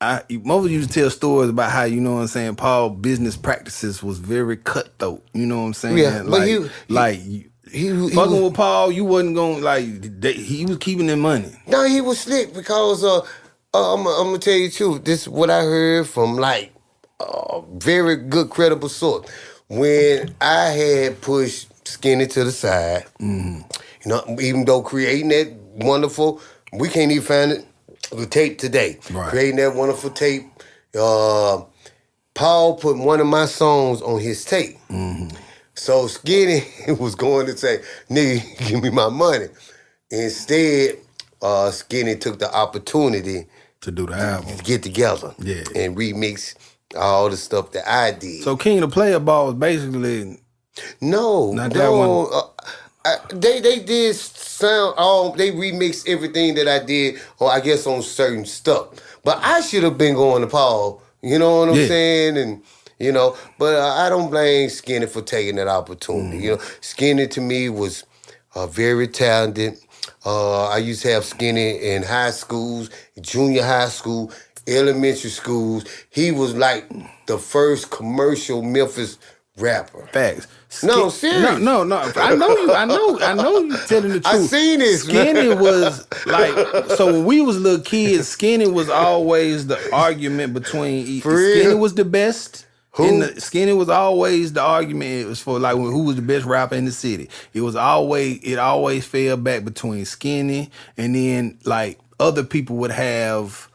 Moses used to tell stories about how, you know what I'm saying, Paul business practices was very cutthroat. You know what I'm saying? Yeah, but he fucking with Paul, you wasn't going he was keeping their money. No, he was slick because I'm gonna tell you the truth. This is what I heard from like very good credible source. When I had pushed Skinny to the side, you know, even though creating that wonderful, we can't even find it. The tape today, creating that wonderful tape. Paul put one of my songs on his tape. So Skinny was going to say, "Nigga, give me my money." Instead, Skinny took the opportunity to do the album, to get together, and remix all the stuff that I did. So King of the Player Ball was basically not that one. They did sound they remixed everything that I did, or I guess on certain stuff. But I should have been going to Paul, you know what I'm saying? And you know, but I don't blame Skinny for taking that opportunity. You know, Skinny to me was very talented. I used to have Skinny in high schools, junior high school, elementary schools. He was like the first commercial Memphis rapper. Facts. No, serious. No. I know you telling the truth. I seen this. Skinny was like, so when we was little kids, Skinny was always the argument between Skinny was the best. Skinny was always the argument. It was for like who was the best rapper in the city. It always fell back between Skinny and then like other people would have,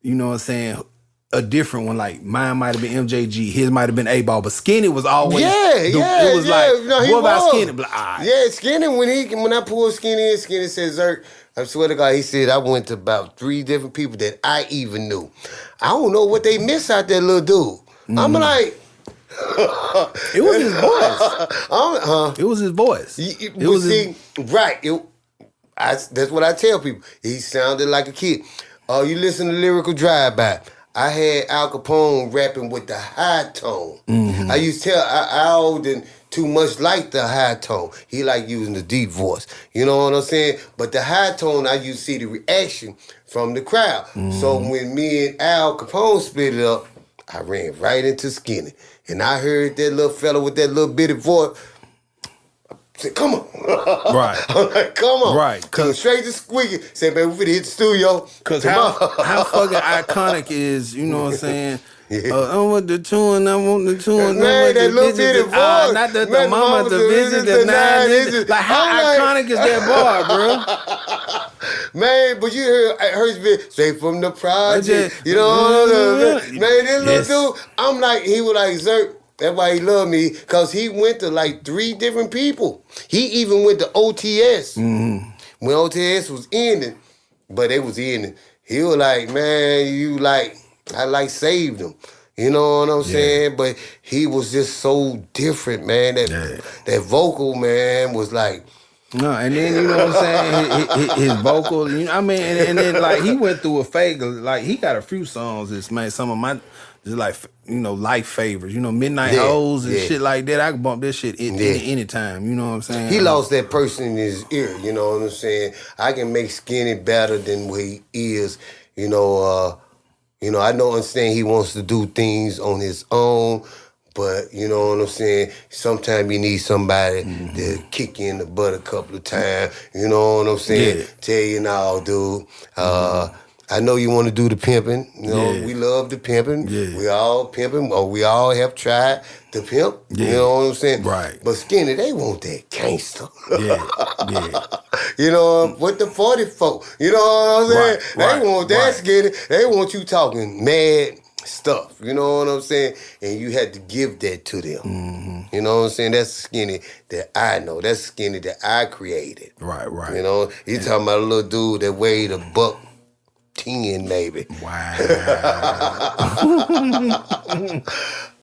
you know what I'm saying, a different one. Like mine might have been MJG, his might have been A-Ball, but Skinny was always it was like, no, what about Skinny? Like, yeah, Skinny when I pulled Skinny in, Skinny said, "Zirk, I swear to God," he said, "I went to about 3 different people that I even knew. I don't know what they miss out that little dude." I'm like, it was his voice. It was his voice. That's what I tell people. He sounded like a kid. You listen to Lyrical Drive-By. I had Al Capone rapping with the high tone. I used to tell Al didn't too much like the high tone. He like using the deep voice. You know what I'm saying? But the high tone, I used to see the reaction from the crowd. So when me and Al Capone split it up, I ran right into Skinny. And I heard that little fella with that little bitty voice. I said, "Come on." Right. I'm like, "Come on." Right. Come straight to Squeaky. Said, "Man, we finna hit the studio." Because how fucking iconic is, you know what I'm saying? I want the tune, I want the tune. Man, that little bitty voice. Not the mama, the visit, the 9 inches. Like, how iconic is that bar, bro? Man, but you heard his bit straight from the project. You know, man, this little dude, I'm like, he was like, "Zirk." That's why he loved me, because he went to like 3 different people. He even went to OTS. When OTS was ending, but they was ending. He was like, "Man, I saved him." You know what I'm saying? But he was just so different, man. That vocal, man, was like... No, and then, you know what I'm saying, his vocal, you know, I mean, and then, like, he went through a phase, like, he got a few songs that's made some of my, just like, you know, life favorites, you know, Midnight Hoes and shit like that. I can bump this shit any time, you know what I'm saying? He lost that person in his ear, you know what I'm saying? I can make Skinny better than what he is, you know, I don't understand he wants to do things on his own, but you know what I'm saying? Sometimes you need somebody to kick you in the butt a couple of times. You know what I'm saying? Yeah. Tell you, "No, dude, I know you want to do the pimping. You know, we love the pimping. Yeah. We all pimping, or we all have tried to pimp. Yeah. You know what I'm saying? Right. But Skinny, they want that gangster. Yeah. You know, what the 44? You know what I'm saying? They want that Skinny. They want you talking mad stuff. You know what I'm saying? And you had to give that to them. You know what I'm saying? That's the Skinny that I know. That's the Skinny that I created. Right. You know, you talking about a little dude that weighed $110 maybe. Wow.